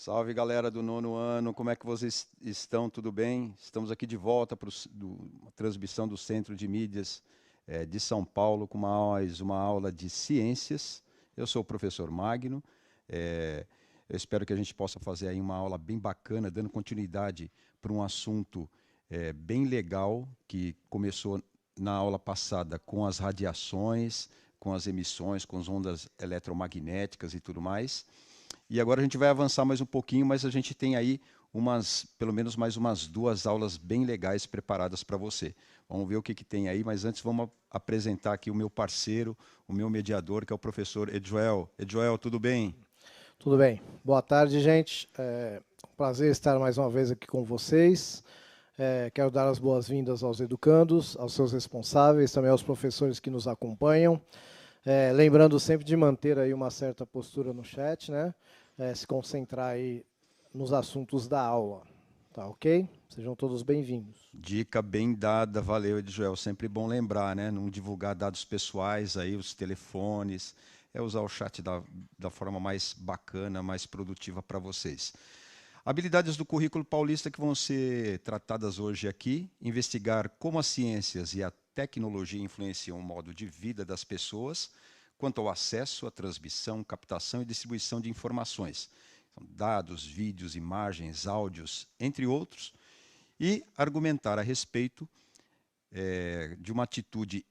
Salve, galera do nono ano, como é que vocês estão? Tudo bem? Estamos aqui de volta para a transmissão do Centro de Mídias de São Paulo com mais uma aula de ciências. Eu sou o professor Magno. Eu espero que a gente possa fazer aí uma aula bem bacana, dando continuidade para um assunto bem legal que começou na aula passada com as radiações, com as emissões, com as ondas eletromagnéticas e tudo mais. E agora a gente vai avançar mais um pouquinho, mas a gente tem aí pelo menos mais umas 2 aulas bem legais preparadas para você. Vamos ver o que tem aí, mas antes vamos apresentar aqui o meu parceiro, o meu mediador, que é o professor Edjoel. Edjoel, tudo bem? Tudo bem. Boa tarde, gente. Um prazer estar mais uma vez aqui com vocês. Quero dar as boas-vindas aos educandos, aos seus responsáveis, também aos professores que nos acompanham. Lembrando sempre de manter aí uma certa postura no chat, né? Se concentrar aí nos assuntos da aula. Tá ok? Sejam todos bem-vindos. Dica bem dada, valeu, Edjoel. Sempre bom lembrar, né? Não divulgar dados pessoais aí, os telefones, usar o chat da forma mais bacana, mais produtiva para vocês. Habilidades do currículo paulista que vão ser tratadas hoje aqui: investigar como as ciências e a tecnologia influenciam o modo de vida das pessoas, quanto ao acesso, à transmissão, captação e distribuição de informações, dados, vídeos, imagens, áudios, entre outros, e argumentar a respeito de uma atitude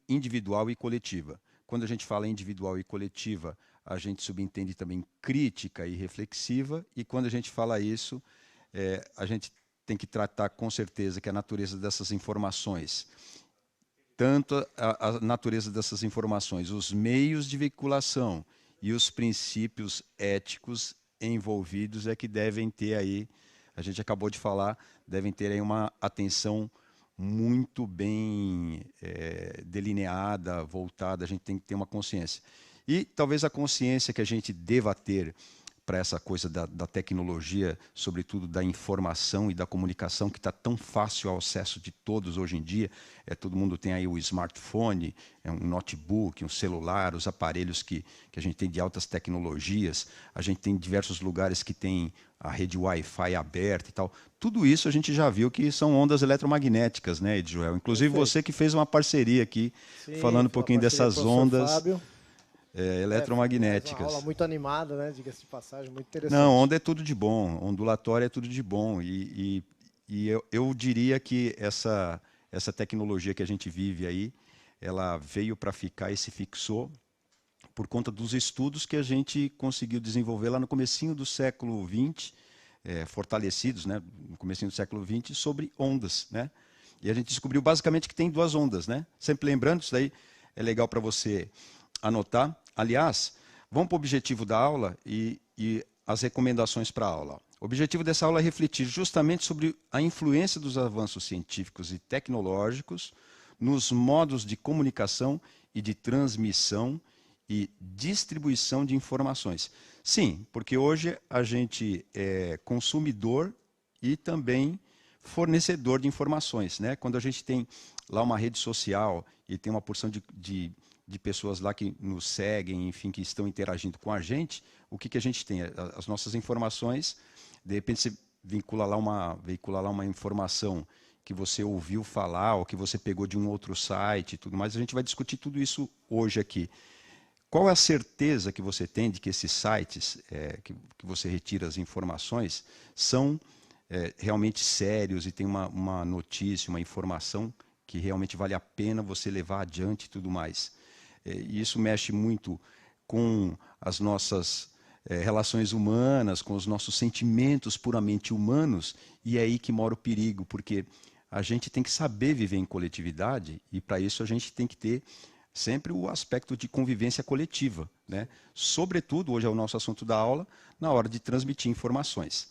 individual e coletiva. Quando a gente fala individual e coletiva, a gente subentende também crítica e reflexiva, e quando a gente fala isso, a gente tem que tratar com certeza que a natureza dessas informações, tanto a natureza dessas informações, os meios de veiculação e os princípios éticos envolvidos é que devem ter aí, a gente acabou de falar, devem ter aí uma atenção muito bem delineada, voltada, a gente tem que ter uma consciência. E talvez a consciência que a gente deva ter para essa coisa da tecnologia, sobretudo da informação e da comunicação, que está tão fácil ao acesso de todos hoje em dia. Todo mundo tem aí o smartphone, um notebook, um celular, os aparelhos que a gente tem de altas tecnologias. A gente tem diversos lugares que tem a rede Wi-Fi aberta e tal. Tudo isso a gente já viu que são ondas eletromagnéticas, né, Edjoel? Inclusive Perfeito. você que fez uma parceria aqui, Sim, falando um foi uma pouquinho parceria com o dessas professor ondas Fábio. Aliás, uma aula eletromagnéticas. muito animada, né? Diga-se de passagem, muito Não, interessante. onda é tudo de bom, ondulatória é tudo de bom. E eu diria que essa tecnologia que a gente vive aí, ela veio para ficar e se fixou por conta dos estudos que a gente conseguiu desenvolver lá no comecinho do século XX, fortalecidos, né, no comecinho do século XX, sobre ondas, né? E a gente descobriu basicamente que tem 2 ondas, né? Sempre lembrando, isso daí é legal para você anotar. Aliás, vamos para o objetivo da aula e as recomendações para a aula. O objetivo dessa aula é refletir justamente sobre a influência dos avanços científicos e tecnológicos nos modos de comunicação e de transmissão e distribuição de informações. Sim, porque hoje a gente é consumidor e também fornecedor de informações, né? Quando a gente tem lá uma rede social e tem uma porção de pessoas lá que nos seguem, enfim, que estão interagindo com a gente, o que a gente tem? As nossas informações, de repente você veicula lá uma informação que você ouviu falar ou que você pegou de um outro site e tudo mais. A gente vai discutir tudo isso hoje aqui. Qual é a certeza que você tem de que esses sites que você retira as informações são realmente sérios e tem uma notícia, uma informação que realmente vale a pena você levar adiante e tudo mais? E isso mexe muito com as nossas relações humanas, com os nossos sentimentos puramente humanos, e é aí que mora o perigo, porque a gente tem que saber viver em coletividade e para isso a gente tem que ter sempre o aspecto de convivência coletiva, né? Sobretudo, hoje é o nosso assunto da aula, na hora de transmitir informações.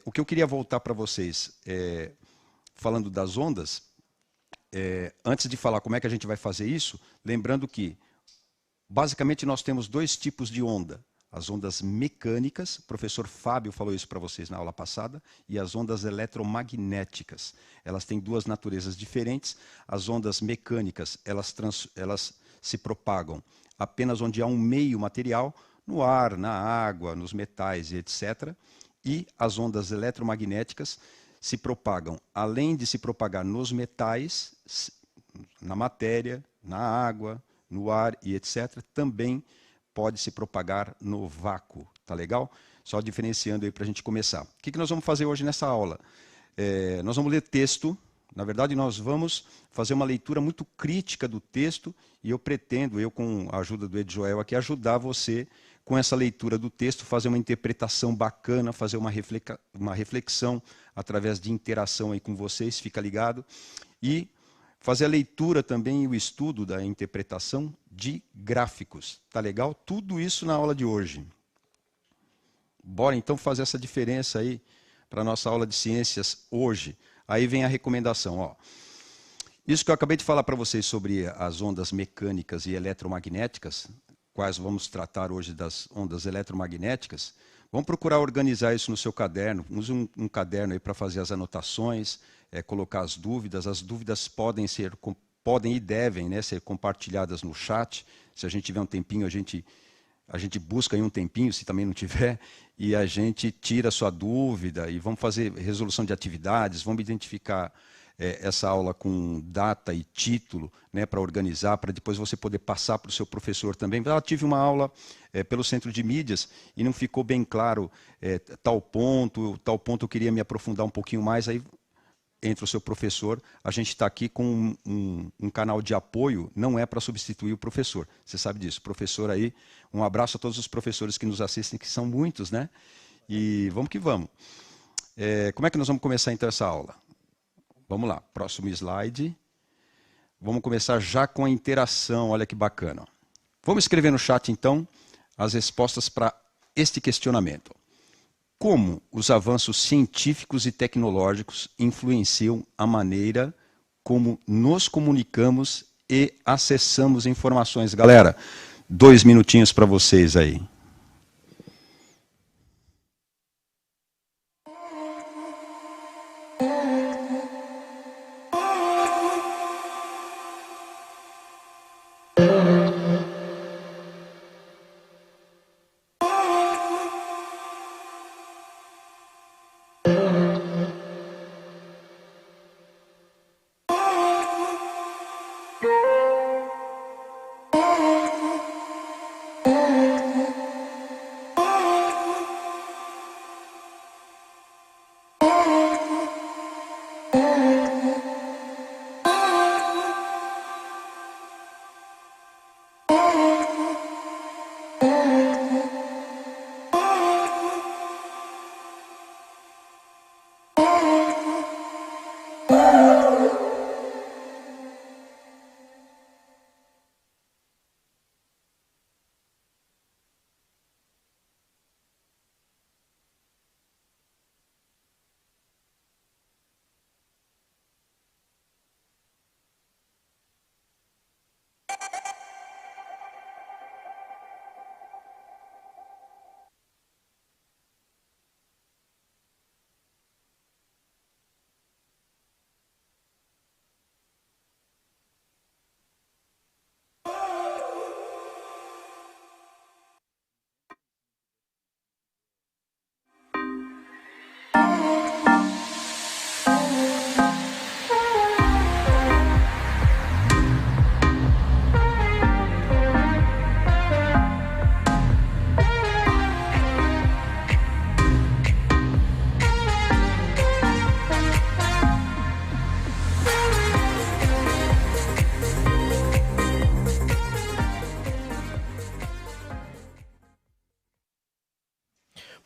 O que eu queria voltar para vocês, falando das ondas, antes de falar como é que a gente vai fazer isso, lembrando que, basicamente, nós temos 2 tipos de onda. As ondas mecânicas, o professor Fábio falou isso para vocês na aula passada, e as ondas eletromagnéticas. Elas têm 2 naturezas diferentes. As ondas mecânicas, elas se propagam apenas onde há um meio material. no ar, na água, nos metais e etc. E as ondas eletromagnéticas se propagam, além de se propagar nos metais, na matéria, na água, no ar e etc., também pode se propagar no vácuo. Tá legal? Só diferenciando aí para a gente começar. O que nós vamos fazer hoje nessa aula? Nós vamos ler texto. Na verdade, nós vamos fazer uma leitura muito crítica do texto e eu pretendo, com a ajuda do Ed Joel aqui, ajudar você com essa leitura do texto, fazer uma interpretação bacana, fazer uma reflexão através de interação aí com vocês, fica ligado? E fazer a leitura também e o estudo da interpretação de gráficos. Tá legal? Tudo isso na aula de hoje. Bora então fazer essa diferença aí para a nossa aula de ciências hoje. Aí vem a recomendação. Ó. Isso que eu acabei de falar para vocês sobre as ondas mecânicas e eletromagnéticas, quais vamos tratar hoje das ondas eletromagnéticas, vamos procurar organizar isso no seu caderno. Use um caderno aí para fazer as anotações, colocar as dúvidas. As dúvidas podem e devem, né, ser compartilhadas no chat. Se a gente tiver um tempinho, a gente busca aí um tempinho, se também não tiver, e a gente tira a sua dúvida e vamos fazer resolução de atividades, vamos identificar essa aula com data e título, né, para organizar, para depois você poder passar para o seu professor também. Eu tive uma aula pelo Centro de Mídias e não ficou bem claro tal ponto eu queria me aprofundar um pouquinho mais, aí entre o seu professor, a gente está aqui com um canal de apoio, não é para substituir o professor, você sabe disso. Professor aí, um abraço a todos os professores que nos assistem, que são muitos, né? E vamos que vamos. Como é que nós vamos começar então essa aula? Vamos lá, próximo slide. Vamos começar já com a interação, olha que bacana. Vamos escrever no chat então as respostas para este questionamento. Como os avanços científicos e tecnológicos influenciam a maneira como nos comunicamos e acessamos informações? Galera, 2 minutinhos para vocês aí.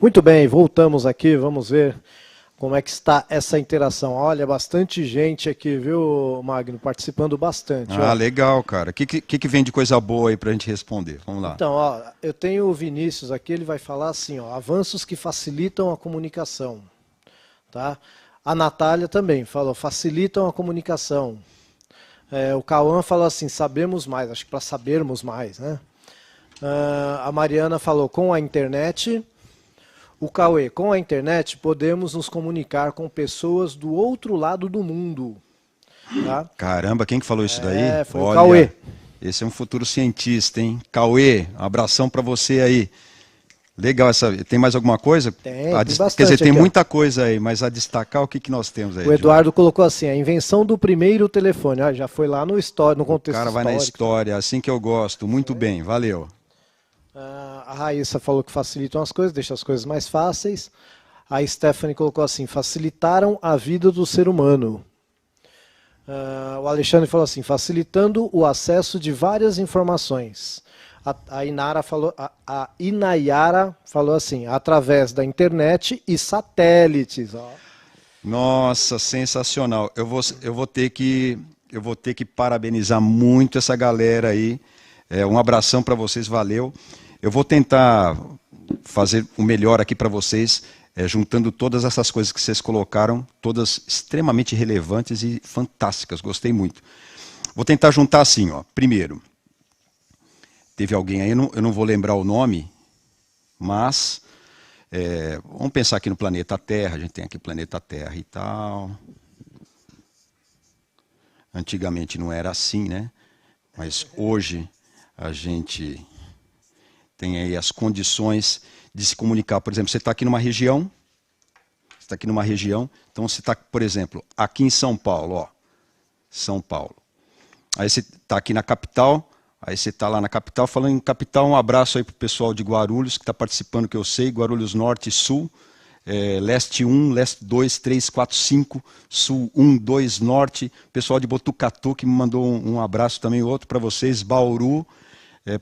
Muito bem, voltamos aqui, vamos ver como é que está essa interação. Olha, bastante gente aqui, viu, Magno, participando bastante. Ah, legal, cara. O que vem de coisa boa aí para a gente responder? Vamos lá. Então, ó, eu tenho o Vinícius aqui, ele vai falar assim, ó, avanços que facilitam a comunicação. Tá? A Natália também falou, facilitam a comunicação. O Cauã falou assim, sabemos mais, acho que para sabermos mais, né? A Mariana falou, com a internet. O Cauê, com a internet podemos nos comunicar com pessoas do outro lado do mundo. Tá? Caramba, quem que falou isso daí? Foi o Cauê. Esse é um futuro cientista, hein? Cauê, um abração para você aí. Legal essa. Tem mais alguma coisa? Tem bastante. Quer dizer, tem aqui, muita coisa aí, mas a destacar o que, que nós temos aí? O Eduardo colocou assim, a invenção do primeiro telefone. Ah, já foi lá no O contexto cara vai na histórico. história, assim que eu gosto. Muito bem, valeu. A Raíssa falou que facilitam as coisas, deixa as coisas mais fáceis. A Stephanie colocou assim, facilitaram a vida do ser humano. O Alexandre falou assim, facilitando o acesso de várias informações. A Inayara falou assim, através da internet e satélites. Ó. Nossa, sensacional. Eu vou ter que parabenizar muito essa galera aí. Um abração para vocês, valeu. Eu vou tentar fazer o melhor aqui para vocês, juntando todas essas coisas que vocês colocaram, todas extremamente relevantes e fantásticas. Gostei muito. Vou tentar juntar assim, ó. Primeiro, teve alguém aí, eu não vou lembrar o nome, mas vamos pensar aqui no planeta Terra, a gente tem aqui o planeta Terra e tal. Antigamente não era assim, né? Mas hoje a gente tem aí as condições de se comunicar. Por exemplo, você está aqui numa região, então você está, por exemplo, aqui em São Paulo, ó, São Paulo. Aí você está aqui na capital, aí você está lá na capital, falando em capital, um abraço aí para o pessoal de Guarulhos, que está participando, que eu sei, Guarulhos Norte e Sul, Leste 1, Leste 2, 3, 4, 5, Sul 1, 2, Norte, pessoal de Botucatu, que me mandou um abraço também, outro para vocês, Bauru,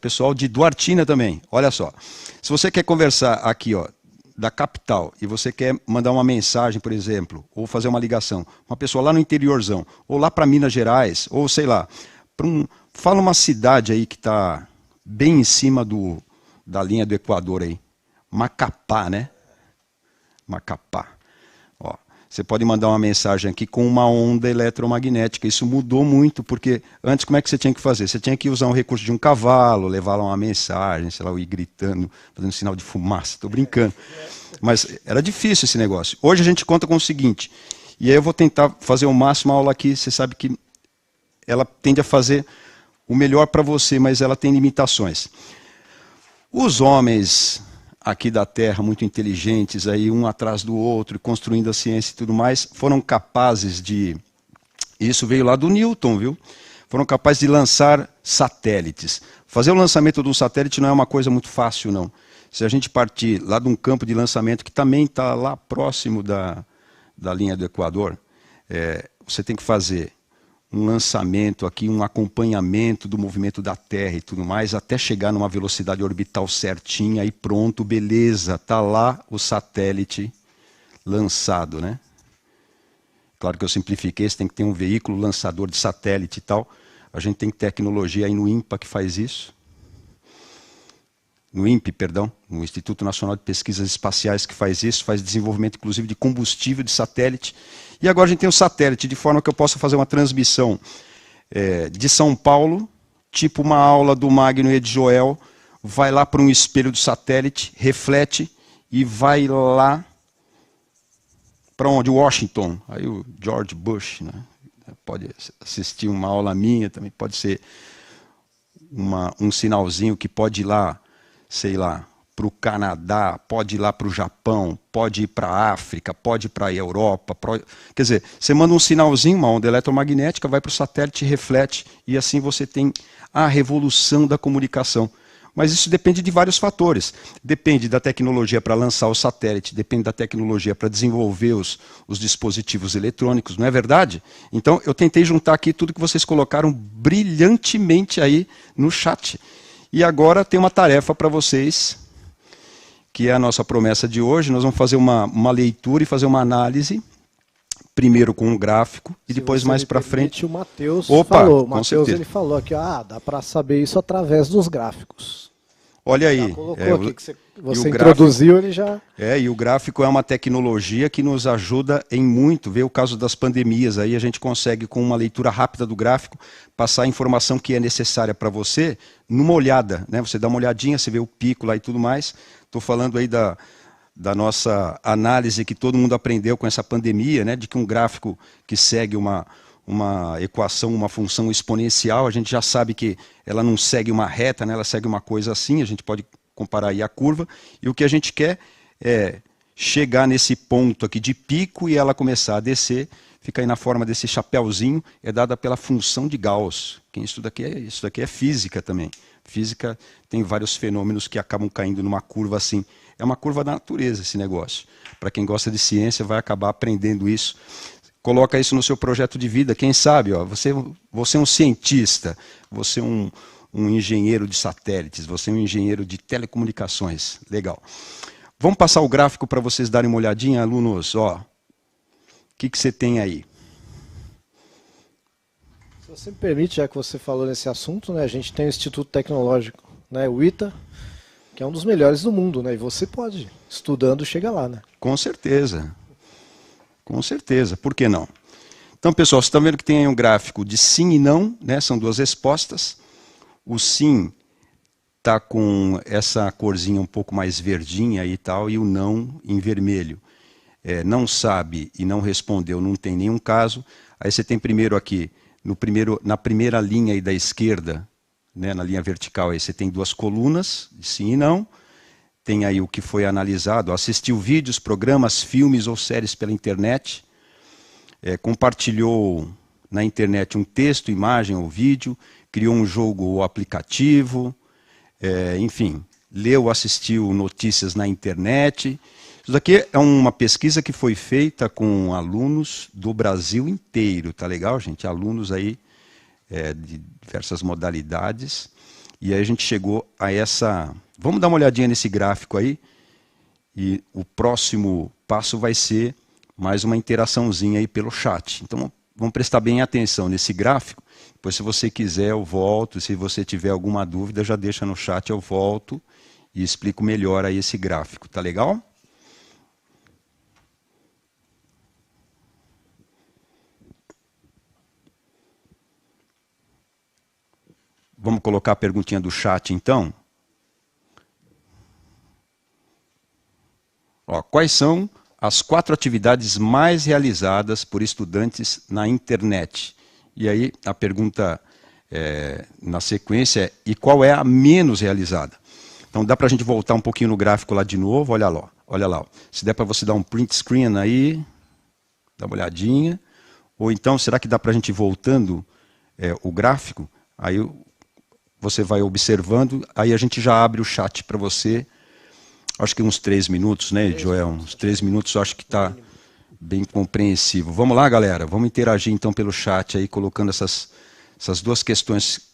pessoal de Duartina também, olha só. Se você quer conversar aqui, ó, da capital, e você quer mandar uma mensagem, por exemplo, ou fazer uma ligação, uma pessoa lá no interiorzão, ou lá para Minas Gerais, ou sei lá, fala uma cidade aí que está bem em cima da linha do Equador aí, Macapá, né? Macapá. Ó, você pode mandar uma mensagem aqui com uma onda eletromagnética. Isso mudou muito, porque antes como é que você tinha que fazer? Você tinha que usar um recurso de um cavalo, levar lá uma mensagem, sei lá, eu ir gritando, fazendo sinal de fumaça, estou brincando. Mas era difícil esse negócio. Hoje a gente conta com o seguinte, e aí eu vou tentar fazer o máximo a aula aqui, você sabe que ela tende a fazer o melhor para você, mas ela tem limitações. Os homens aqui da Terra, muito inteligentes, aí um atrás do outro, construindo a ciência e tudo mais, foram capazes de... Isso veio lá do Newton, viu? Foram capazes de lançar satélites. Fazer o lançamento de um satélite não é uma coisa muito fácil, não. Se a gente partir lá de um campo de lançamento que também está lá próximo da linha do Equador, você tem que fazer um lançamento aqui, um acompanhamento do movimento da Terra e tudo mais, até chegar numa velocidade orbital certinha e pronto, beleza, está lá o satélite lançado, né? Claro que eu simplifiquei, você tem que ter um veículo lançador de satélite e tal. A gente tem tecnologia aí no INPA que faz isso. No INPE, perdão, no Instituto Nacional de Pesquisas Espaciais que faz isso, faz desenvolvimento inclusive de combustível de satélite. E agora a gente tem o satélite, de forma que eu possa fazer uma transmissão de São Paulo, tipo uma aula do Magno e de Joel, vai lá para um espelho do satélite, reflete e vai lá para onde? Washington. Aí o George Bush, né? Pode assistir uma aula minha, também pode ser um sinalzinho que pode ir lá, sei lá, para o Canadá, pode ir lá para o Japão, pode ir para a África, pode ir para a Europa. Quer dizer, você manda um sinalzinho, uma onda eletromagnética, vai para o satélite, reflete, e assim você tem a revolução da comunicação. Mas isso depende de vários fatores. Depende da tecnologia para lançar o satélite, depende da tecnologia para desenvolver os dispositivos eletrônicos, não é verdade? Então, eu tentei juntar aqui tudo que vocês colocaram brilhantemente aí no chat. E agora tem uma tarefa para vocês, que é a nossa promessa de hoje. Nós vamos fazer uma leitura e fazer uma análise, primeiro com um gráfico e depois mais para frente. O Matheus falou. O Matheus ele falou aqui, dá para saber isso através dos gráficos. Olha aí. Já colocou aqui que você introduziu, ele já... E o gráfico é uma tecnologia que nos ajuda em muito. Vê o caso das pandemias, aí a gente consegue, com uma leitura rápida do gráfico, passar a informação que é necessária para você numa olhada, né? Você dá uma olhadinha, você vê o pico lá e tudo mais. Estou falando aí da nossa análise que todo mundo aprendeu com essa pandemia, né? De que um gráfico que segue uma equação, uma função exponencial, a gente já sabe que ela não segue uma reta, né? Ela segue uma coisa assim, a gente pode comparar aí a curva, e o que a gente quer é chegar nesse ponto aqui de pico e ela começar a descer, fica aí na forma desse chapéuzinho, é dada pela função de Gauss. Quem estuda aqui, isso daqui é física também. Física tem vários fenômenos que acabam caindo numa curva assim. É uma curva da natureza esse negócio. Para quem gosta de ciência vai acabar aprendendo isso. Coloca isso no seu projeto de vida, quem sabe, ó, você é um cientista, você é um engenheiro de satélites, você é um engenheiro de telecomunicações. Legal. Vamos passar o gráfico para vocês darem uma olhadinha, alunos. Ó, o que você tem aí? Se você me permite, já que você falou nesse assunto, né, a gente tem o Instituto Tecnológico, né, o ITA, que é um dos melhores do mundo, né, e você pode, estudando, chegar lá. Né? Com certeza. Com certeza. Por que não? Então, pessoal, vocês estão vendo que tem aí um gráfico de sim e não, né, são duas respostas. O sim está com essa corzinha um pouco mais verdinha e tal, e o não em vermelho. Não sabe e não respondeu, não tem nenhum caso. Aí você tem primeiro aqui, na primeira linha aí da esquerda, né, na linha vertical, aí você tem duas colunas, sim e não. Tem aí o que foi analisado, assistiu vídeos, programas, filmes ou séries pela internet, compartilhou na internet um texto, imagem ou vídeo, criou um jogo ou aplicativo, enfim, leu ou assistiu notícias na internet. Isso daqui é uma pesquisa que foi feita com alunos do Brasil inteiro, tá legal, gente? Alunos aí de diversas modalidades. E aí a gente chegou a essa... Vamos dar uma olhadinha nesse gráfico aí. E o próximo passo vai ser mais uma interaçãozinha aí pelo chat. Então vamos prestar bem atenção nesse gráfico. Depois, se você quiser, eu volto. Se você tiver alguma dúvida, já deixa no chat, eu volto e explico melhor aí esse gráfico. Tá legal? Vamos colocar a perguntinha do chat, então? Ó, quais são as 4 atividades mais realizadas por estudantes na internet? E aí a pergunta na sequência é, e qual é a menos realizada? Então dá para a gente voltar um pouquinho no gráfico lá de novo, olha lá. Olha lá. Ó. Se der para você dar um print screen aí, dá uma olhadinha. Ou então, será que dá para a gente ir voltando o gráfico? Aí você vai observando, aí a gente já abre o chat para você. Acho que uns 3 minutos, né, Joel? Uns 3 minutos, eu acho que está bem compreensível. Vamos lá, galera? Vamos interagir então pelo chat aí, colocando essas duas questões,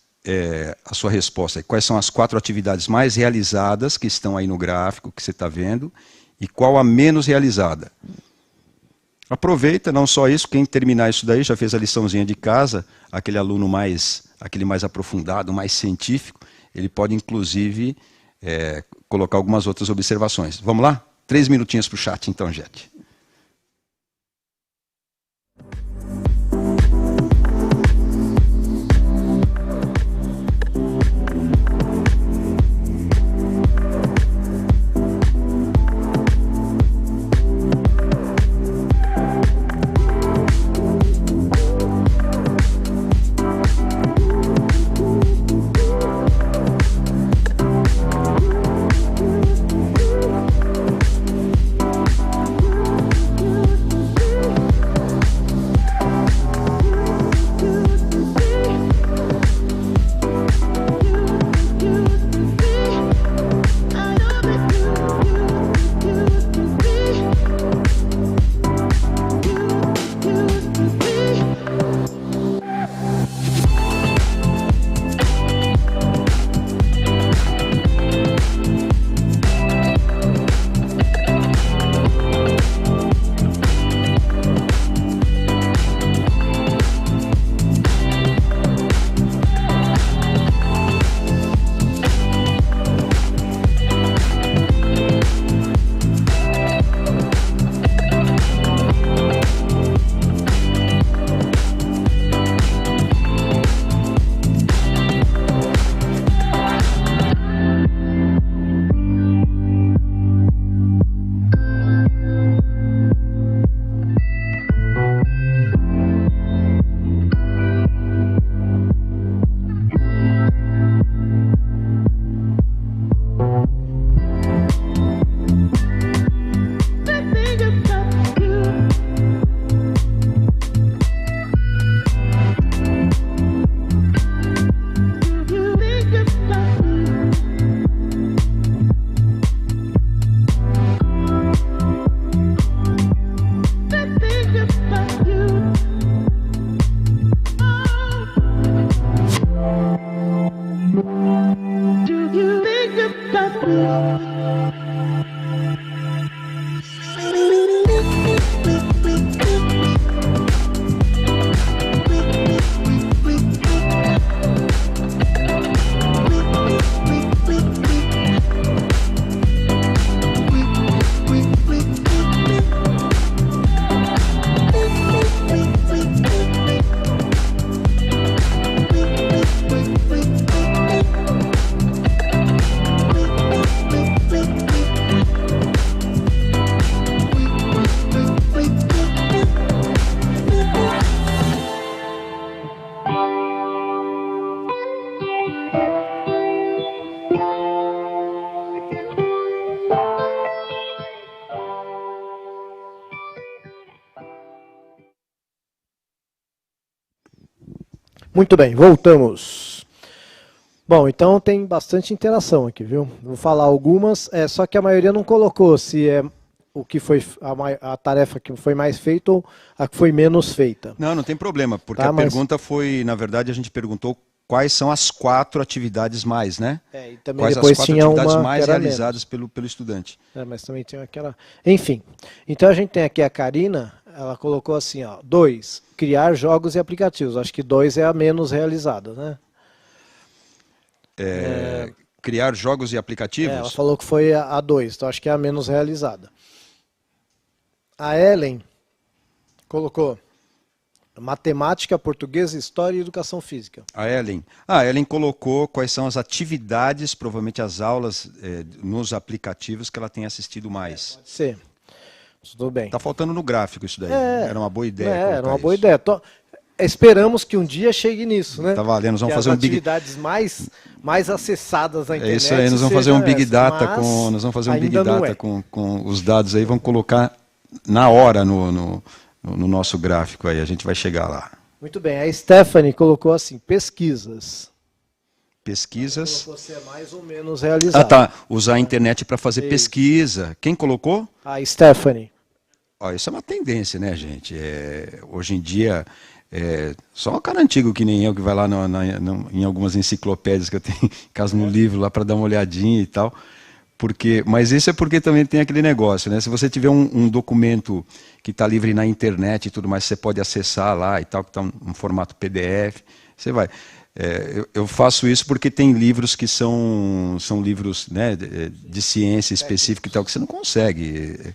a sua resposta. Quais são as 4 atividades mais realizadas que estão aí no gráfico que você está vendo e qual a menos realizada? Aproveita, não só isso, quem terminar isso daí, já fez a liçãozinha de casa, aquele aluno aquele mais aprofundado, mais científico, ele pode inclusive colocar algumas outras observações. Vamos lá? 3 minutinhos para o chat então, gente. Muito bem, voltamos. Bom, então tem bastante interação aqui, viu? Vou falar algumas, só que a maioria não colocou se é o que foi a tarefa que foi mais feita ou a que foi menos feita. Não tem problema, porque a pergunta foi, na verdade, a gente perguntou quais são as 4 atividades mais, né? E também quais depois as 4 tinha atividades uma mais realizadas pelo estudante. Mas também tem aquela... Enfim, então a gente tem aqui a Karina, ela colocou assim, ó, 2, criar jogos e aplicativos. Acho que 2 é a menos realizada, né? Criar jogos e aplicativos? Ela falou que foi a 2, então acho que é a menos realizada. A Ellen colocou matemática, português, história e educação física. A Ellen colocou quais são as atividades, provavelmente as aulas nos aplicativos que ela tem assistido mais. Pode ser. Tudo bem. Está faltando no gráfico isso daí. Era uma boa ideia. Era uma boa ideia. Esperamos que um dia chegue nisso, né? Tá valendo, nós vamos fazer um atividades mais acessadas na internet. É isso aí, nós vamos fazer um Big Data com os dados aí, vamos colocar na hora no nosso gráfico aí, a gente vai chegar lá. Muito bem, a Stephanie colocou assim, pesquisas. Pesquisas. Você é mais ou menos realizado. Usar a internet para fazer pesquisa. Quem colocou? A Stephanie. Isso é uma tendência, né, gente? Hoje em dia, só um cara antigo que nem eu, que vai lá em algumas enciclopédias que eu tenho em casa no livro lá para dar uma olhadinha e tal. Mas isso é porque também tem aquele negócio, né? Se você tiver um documento que está livre na internet e tudo mais, você pode acessar lá e tal, que está um formato PDF, você vai. Eu faço isso porque tem livros que são livros, né, de ciência específica e tal, que você não consegue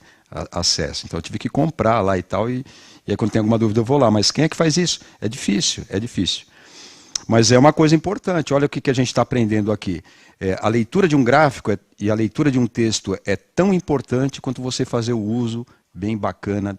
acesso. Então eu tive que comprar lá e tal, e aí quando tem alguma dúvida eu vou lá. Mas quem é que faz isso? É difícil. Mas é uma coisa importante, olha o que a gente está aprendendo aqui. A leitura de um gráfico e a leitura de um texto é tão importante quanto você fazer o uso bem bacana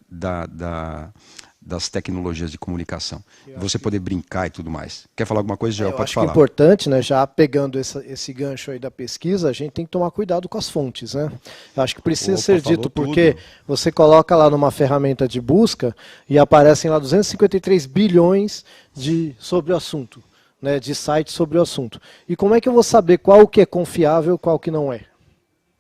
das tecnologias de comunicação. Você poder brincar e tudo mais. Quer falar alguma coisa, Joel? Pode falar. Eu acho que é importante, né, já pegando esse gancho aí da pesquisa, a gente tem que tomar cuidado com as fontes, né? Eu acho que precisa ser dito, porque você coloca lá numa ferramenta de busca e aparecem lá 253 bilhões sobre o assunto. Né, de sites sobre o assunto. E como é que eu vou saber qual que é confiável e qual que não é?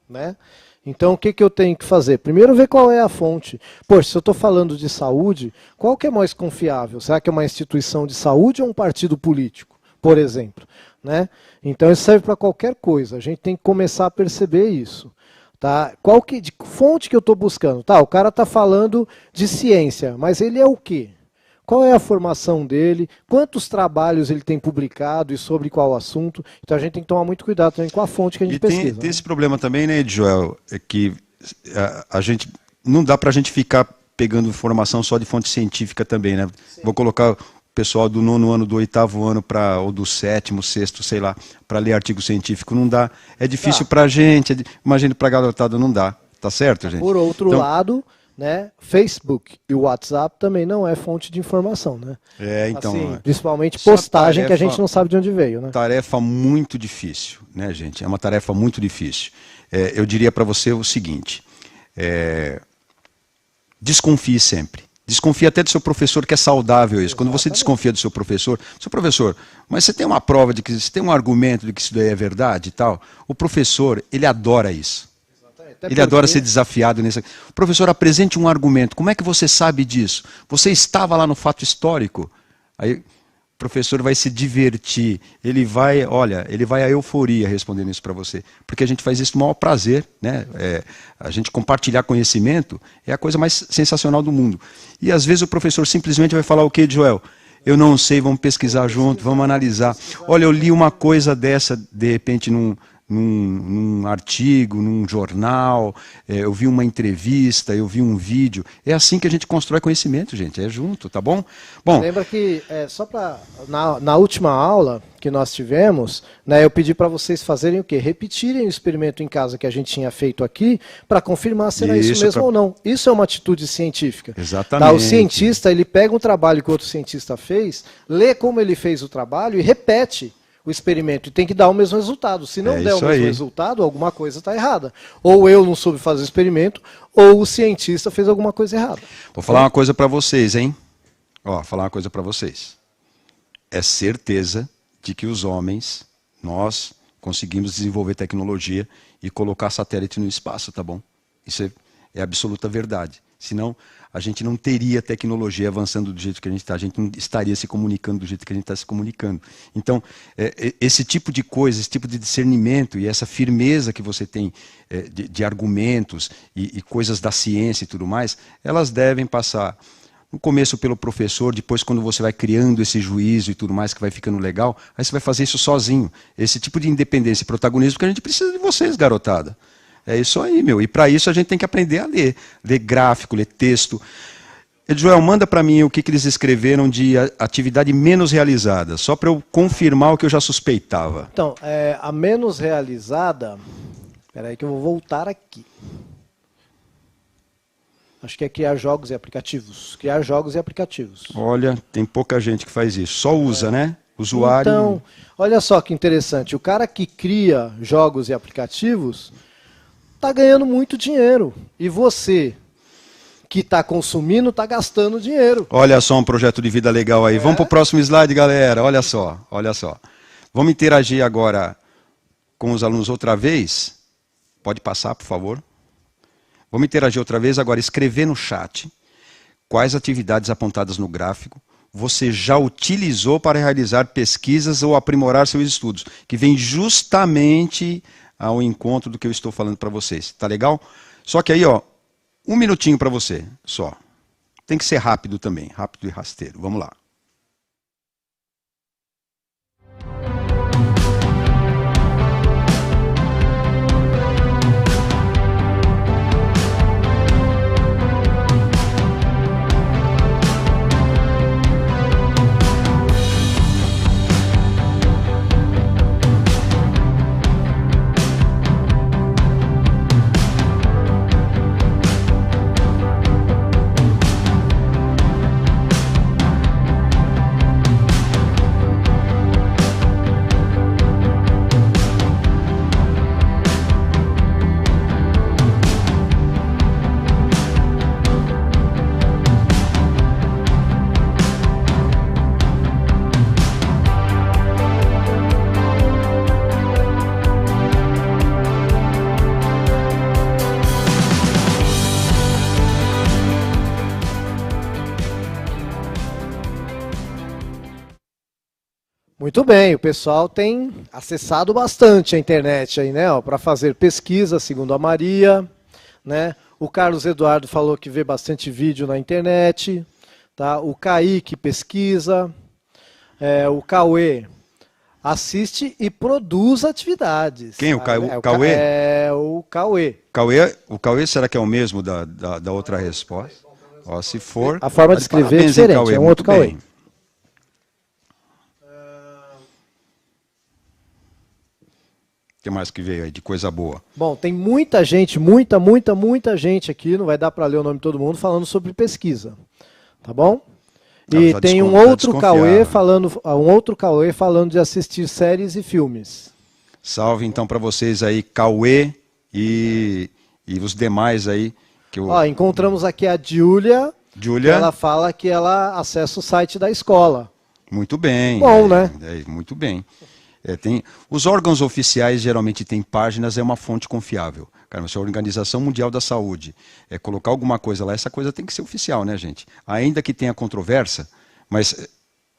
Né? Então, o que eu tenho que fazer? Primeiro, ver qual é a fonte. Poxa, se eu estou falando de saúde, qual que é mais confiável? Será que é uma instituição de saúde ou um partido político, por exemplo? Né? Então, isso serve para qualquer coisa. A gente tem que começar a perceber isso. Tá? De fonte que eu estou buscando? Tá, o cara está falando de ciência, mas ele é o quê? Qual é a formação dele, quantos trabalhos ele tem publicado e sobre qual assunto. Então a gente tem que tomar muito cuidado também com a fonte que a gente pesquisa. Tem esse problema também, né, Joel, que não dá para a gente ficar pegando informação só de fonte científica também, né? Sim. Vou colocar o pessoal do 9º ano, do 8º ano, ou do 7º, 6º, sei lá, para ler artigo científico, não dá. É difícil para a gente, imagina para a garotada, não dá. Tá certo, gente? Por outro lado... Né? Facebook e o WhatsApp também não é fonte de informação, né? Então, assim, principalmente postagem que a gente não sabe de onde veio, né? Tarefa muito difícil, né, gente? É uma tarefa muito difícil. Eu diria para você o seguinte: desconfie sempre. Desconfie até do seu professor, que é saudável isso. Quando você desconfia do seu professor, mas você tem uma prova de que você tem um argumento de que isso daí é verdade e tal. O professor, ele adora isso. Ele adora ser desafiado nisso. Professor, apresente um argumento. Como é que você sabe disso? Você estava lá no fato histórico? Aí o professor vai se divertir. Ele vai à euforia respondendo isso para você. Porque a gente faz isso com o maior prazer, né? A gente compartilhar conhecimento é a coisa mais sensacional do mundo. E às vezes o professor simplesmente vai falar o quê, Joel? Eu não sei, vamos pesquisar junto, vamos analisar. Olha, eu li uma coisa dessa, de repente, num artigo, num jornal, eu vi uma entrevista, eu vi um vídeo. É assim que a gente constrói conhecimento, gente, é junto, tá bom? Bom, lembra que, só para na última aula que nós tivemos, né, eu pedi para vocês fazerem o quê? Repetirem o experimento em casa que a gente tinha feito aqui, para confirmar se era isso mesmo ou não. Isso é uma atitude científica. Exatamente. Tá? O cientista, ele pega um trabalho que outro cientista fez, lê como ele fez o trabalho e repete o experimento, e tem que dar o mesmo resultado. Se não der o mesmo resultado, alguma coisa está errada. Ou eu não soube fazer o experimento, ou o cientista fez alguma coisa errada. Vou falar uma coisa para vocês, hein? Falar uma coisa para vocês. é certeza de que os homens, nós conseguimos desenvolver tecnologia e colocar satélite no espaço, tá bom? Isso é absoluta verdade. Senão, a gente não teria tecnologia avançando do jeito que a gente está, a gente não estaria se comunicando do jeito que a gente está se comunicando. Então, esse tipo de coisa, esse tipo de discernimento e essa firmeza que você tem de argumentos e coisas da ciência e tudo mais, elas devem passar no começo pelo professor, depois quando você vai criando esse juízo e tudo mais, que vai ficando legal, aí você vai fazer isso sozinho. Esse tipo de independência e protagonismo que a gente precisa de vocês, garotada. É isso aí, meu. E para isso a gente tem que aprender a ler. Ler gráfico, ler texto. Joel, manda para mim o que eles escreveram de atividade menos realizada, só para eu confirmar o que eu já suspeitava. Então, a menos realizada... Espera aí que eu vou voltar aqui. Acho que é criar jogos e aplicativos. Criar jogos e aplicativos. Olha, tem pouca gente que faz isso. Só usa, né? Usuário... Então, olha só que interessante. O cara que cria jogos e aplicativos está ganhando muito dinheiro. E você, que está consumindo, está gastando dinheiro. Olha só um projeto de vida legal aí. Vamos para o próximo slide, galera. Olha só, olha só. Vamos interagir agora com os alunos outra vez. Pode passar, por favor. Vamos interagir outra vez, agora escrever no chat quais atividades apontadas no gráfico você já utilizou para realizar pesquisas ou aprimorar seus estudos, que vem justamente ao encontro do que eu estou falando para vocês. Tá legal? Só que aí, ó, um minutinho para você, só. Tem que ser rápido também, rápido e rasteiro. Vamos lá. Muito bem, o pessoal tem acessado bastante a internet aí, né, para fazer pesquisa, segundo a Maria, né? O Carlos Eduardo falou que vê bastante vídeo na internet, tá? O Kaique pesquisa, o Cauê assiste e produz atividades. Quem? O Cauê? É o Cauê. O Cauê será que é o mesmo da outra resposta? Ó, se for... A forma de escrever é diferente, Cauê, é um outro Cauê. O que mais que veio aí de coisa boa? Bom, tem muita gente, muita gente aqui, não vai dar para ler o nome de todo mundo, falando sobre pesquisa, tá bom? E tem um outro Cauê falando de assistir séries e filmes. Salve então para vocês aí, Cauê e os demais aí. Ó, encontramos aqui a Júlia, ela fala que ela acessa o site da escola. Muito bem. Bom, né? Muito bem. Os órgãos oficiais geralmente têm páginas, é uma fonte confiável. Cara, se a Organização Mundial da Saúde colocar alguma coisa lá, essa coisa tem que ser oficial, né, gente? Ainda que tenha controvérsia, mas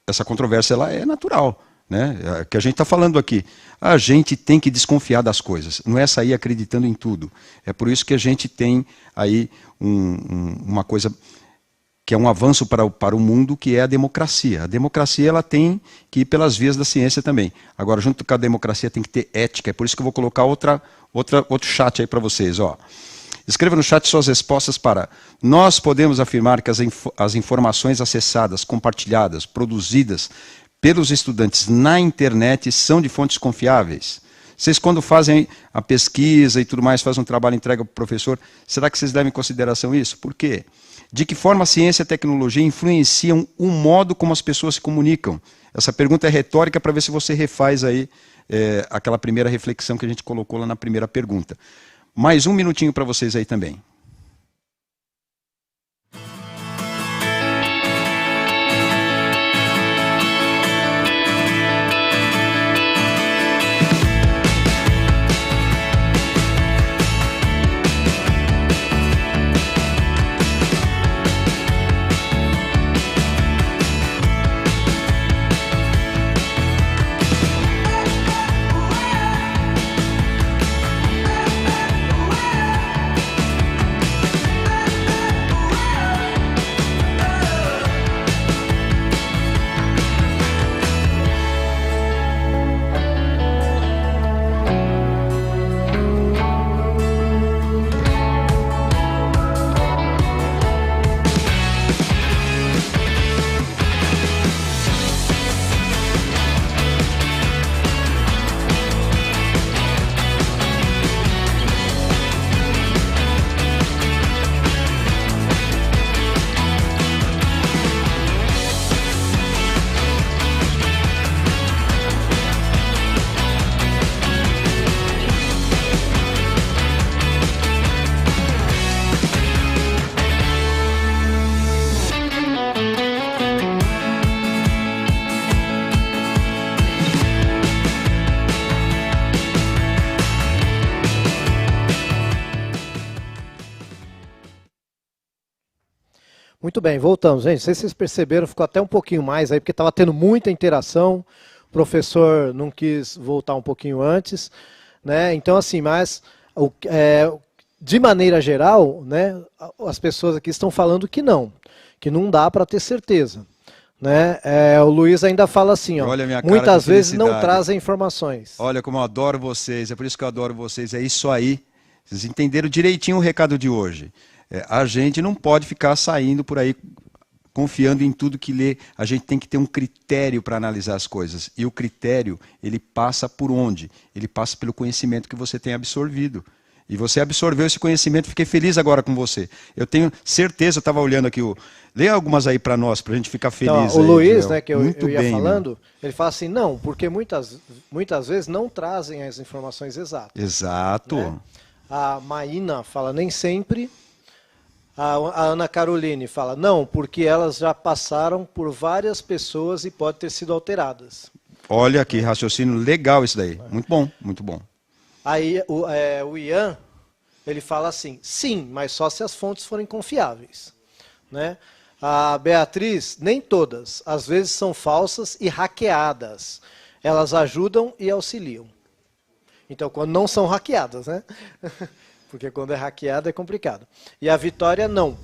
essa controvérsia ela é natural, né? É que a gente está falando aqui. A gente tem que desconfiar das coisas, não é sair acreditando em tudo. É por isso que a gente tem aí uma coisa que é um avanço para o mundo, que é a democracia. A democracia ela tem que ir pelas vias da ciência também. Agora, junto com a democracia, tem que ter ética. É por isso que eu vou colocar outro chat aí para vocês. Ó. Escreva no chat suas respostas para... Nós podemos afirmar que as informações acessadas, compartilhadas, produzidas pelos estudantes na internet são de fontes confiáveis. Vocês, quando fazem a pesquisa e tudo mais, fazem um trabalho, entrega para o professor, será que vocês levam em consideração isso? Por quê? De que forma a ciência e a tecnologia influenciam o modo como as pessoas se comunicam? Essa pergunta é retórica para ver se você refaz aí aquela primeira reflexão que a gente colocou lá na primeira pergunta. Mais um minutinho para vocês aí também. Muito bem, voltamos, gente. Não sei se vocês perceberam, ficou até um pouquinho mais aí, porque estava tendo muita interação. O professor não quis voltar um pouquinho antes, né? Então, assim, mas de maneira geral, né, as pessoas aqui estão falando que não dá para ter certeza. Né? O Luiz ainda fala assim, ó, muitas vezes não trazem informações. Olha como eu adoro vocês, é por isso que eu adoro vocês, é isso aí. Vocês entenderam direitinho o recado de hoje. A gente não pode ficar saindo por aí confiando em tudo que lê. A gente tem que ter um critério para analisar as coisas. E o critério, ele passa por onde? Ele passa pelo conhecimento que você tem absorvido. E você absorveu esse conhecimento, fiquei feliz agora com você. Eu tenho certeza, eu estava olhando aqui, lê algumas aí para nós, para a gente ficar feliz. Então, o aí, Luiz, Joel. né, que eu ia bem, falando, ele fala assim, não, porque muitas vezes não trazem as informações exatas. Exato. Né? A Maína fala, nem sempre. A Ana Caroline fala, não, porque elas já passaram por várias pessoas e podem ter sido alteradas. Olha que raciocínio legal isso daí. Muito bom, muito bom. Aí o Ian, ele fala assim, sim, mas só se as fontes forem confiáveis. Né? A Beatriz, nem todas, às vezes são falsas e hackeadas. Elas ajudam e auxiliam. Então, quando não são hackeadas, né? Porque quando é hackeada é complicado. E a Vitória, não.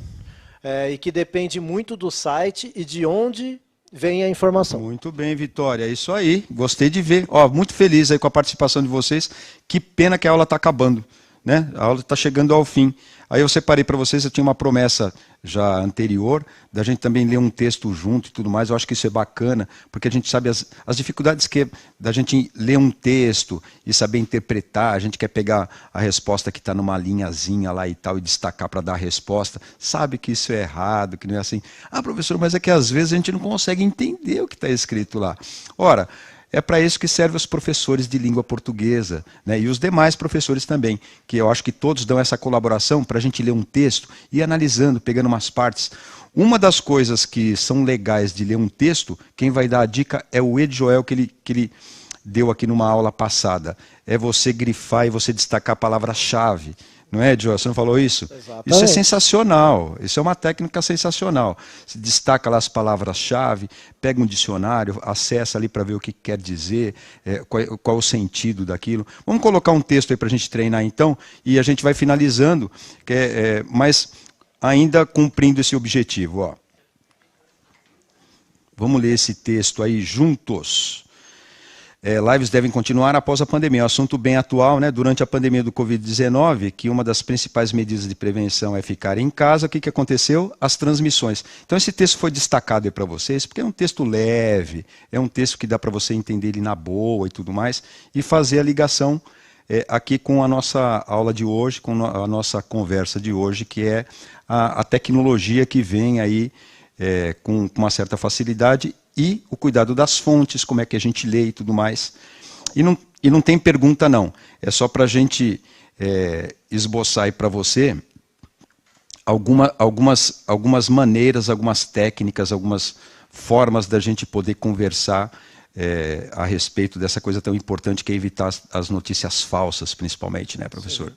E que depende muito do site e de onde vem a informação. Muito bem, Vitória, é isso aí. Gostei de ver. Muito feliz aí com a participação de vocês. Que pena que a aula está acabando, né? A aula está chegando ao fim. Aí eu separei para vocês, eu tinha uma promessa já anterior, da gente também ler um texto junto e tudo mais. Eu acho que isso é bacana, porque a gente sabe as dificuldades que é da gente ler um texto e saber interpretar. A gente quer pegar a resposta que está numa linhazinha lá e tal e destacar para dar a resposta. Sabe que isso é errado, que não é assim. Professor, mas é que às vezes a gente não consegue entender o que está escrito lá. Ora, é para isso que servem os professores de língua portuguesa, né? E os demais professores também, que eu acho que todos dão essa colaboração para a gente ler um texto e ir analisando, pegando umas partes. Uma das coisas que são legais de ler um texto, quem vai dar a dica é o Ed Joel, que ele deu aqui numa aula passada. É você grifar e você destacar a palavra-chave. Não é, Joel? Você não falou isso? Exatamente. Isso é sensacional. Isso é uma técnica sensacional. Você destaca lá as palavras-chave, pega um dicionário, acessa ali para ver o que quer dizer, qual o sentido daquilo. Vamos colocar um texto aí para a gente treinar então, e a gente vai finalizando, mas ainda cumprindo esse objetivo. Ó. Vamos ler esse texto aí juntos. Lives devem continuar após a pandemia. É um assunto bem atual, né? Durante a pandemia do Covid-19, que uma das principais medidas de prevenção é ficar em casa, o que aconteceu? As transmissões. Então esse texto foi destacado aí para vocês, porque é um texto leve, é um texto que dá para você entender ele na boa e tudo mais, e fazer a ligação aqui com a nossa aula de hoje, com a nossa conversa de hoje, que é a tecnologia que vem aí com uma certa facilidade e o cuidado das fontes, como é que a gente lê e tudo mais. E não tem pergunta não, é só para a gente esboçar aí para você algumas maneiras, algumas técnicas, algumas formas da gente poder conversar a respeito dessa coisa tão importante que é evitar as notícias falsas, principalmente, né, professor? Sim.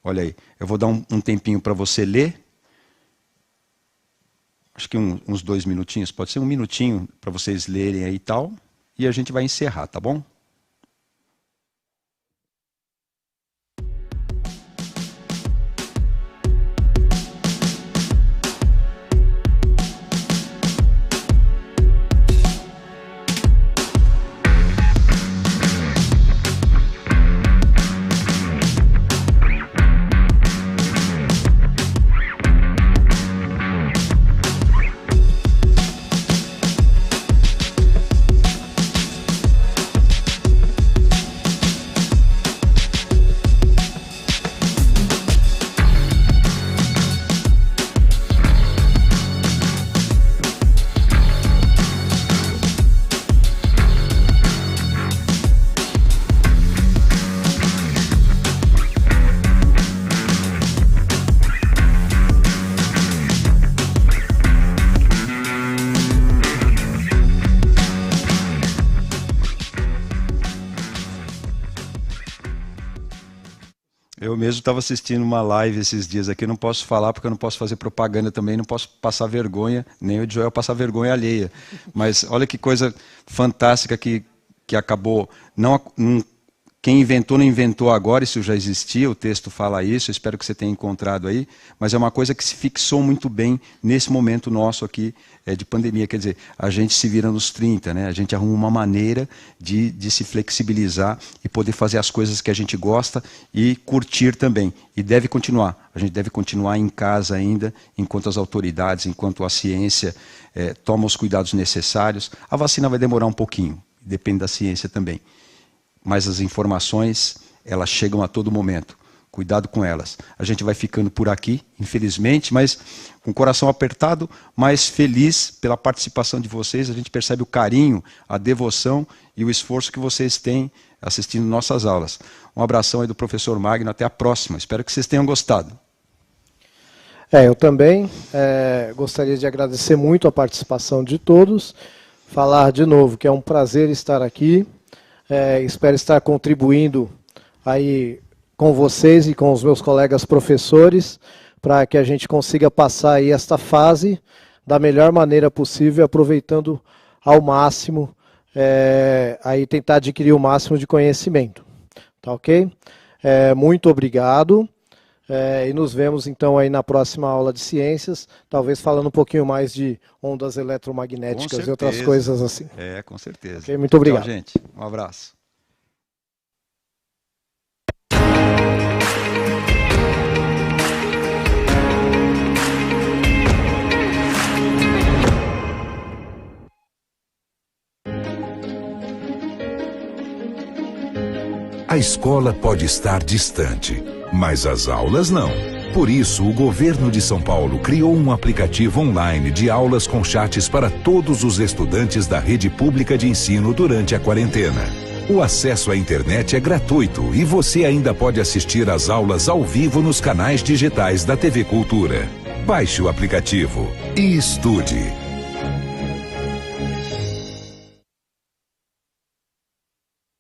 Olha aí, eu vou dar um tempinho para você ler. Acho que uns 2 minutinhos, pode ser 1 minutinho para vocês lerem aí e tal, e a gente vai encerrar, tá bom? mesmo estava assistindo uma live esses dias aqui, não posso falar porque eu não posso fazer propaganda também, não posso passar vergonha, nem o Joel passar vergonha alheia. Mas olha que coisa fantástica que acabou, quem inventou não inventou agora, isso já existia, o texto fala isso, espero que você tenha encontrado aí, mas é uma coisa que se fixou muito bem nesse momento nosso aqui de pandemia, quer dizer, a gente se vira nos 30, né? A gente arruma uma maneira de se flexibilizar e poder fazer as coisas que a gente gosta e curtir também, e deve continuar, a gente deve continuar em casa ainda, enquanto as autoridades, enquanto a ciência toma os cuidados necessários. A vacina vai demorar um pouquinho, depende da ciência também. Mas as informações, elas chegam a todo momento. Cuidado com elas. A gente vai ficando por aqui, infelizmente, mas com o coração apertado, mas feliz pela participação de vocês. A gente percebe o carinho, a devoção e o esforço que vocês têm assistindo nossas aulas. Um abração aí do professor Magno, até a próxima. Espero que vocês tenham gostado. Eu também gostaria de agradecer muito a participação de todos. Falar de novo que é um prazer estar aqui. Espero estar contribuindo aí com vocês e com os meus colegas professores para que a gente consiga passar aí esta fase da melhor maneira possível, aproveitando ao máximo, aí tentar adquirir o máximo de conhecimento. Tá ok? Muito obrigado. E nos vemos então aí na próxima aula de ciências, talvez falando um pouquinho mais de ondas eletromagnéticas e outras coisas assim. Com certeza. Okay, muito obrigado. Tchau, gente. Um abraço. A escola pode estar distante, mas as aulas não. Por isso, o governo de São Paulo criou um aplicativo online de aulas com chats para todos os estudantes da rede pública de ensino durante a quarentena. O acesso à internet é gratuito e você ainda pode assistir às aulas ao vivo nos canais digitais da TV Cultura. Baixe o aplicativo e estude.